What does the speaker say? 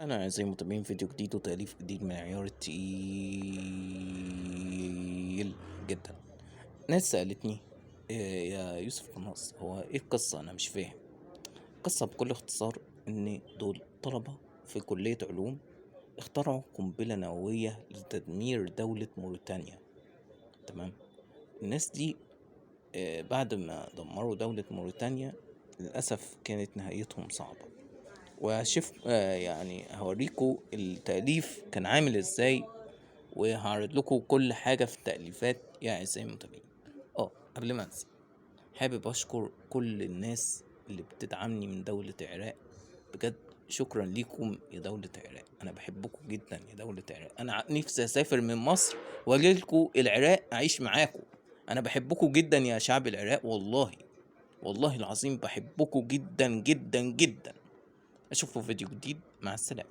أنا أعزائي المتابعين فيديو جديد وتأليف جديد من العيار التقيل جدا. ناس سألتني يا يوسف قناص، هو إيه القصة؟ أنا مش فاهم. القصة بكل اختصار إن دول طلبة في كلية علوم اخترعوا قنبلة نووية لتدمير دولة موريتانيا. تمام. الناس دي بعد ما دمروا دولة موريتانيا للأسف كانت نهايتهم صعبة. وهشوف يعني هوريكم التأليف كان عامل ازاي، وهعرض لكم كل حاجة في التأليفات يا أعزائي المتابعين. قبل ما انسى، حابب أشكر كل الناس اللي بتدعمني من دولة العراق. بجد شكرا ليكم يا دولة العراق، أنا بحبكم جدا يا دولة العراق. أنا نفسي أسافر من مصر وأجيلكوا العراق أعيش معاكم. أنا بحبكم جدا يا شعب العراق، والله العظيم بحبكم جدا جدا جدا. أشوفكم في فيديو جديد، مع السلامة.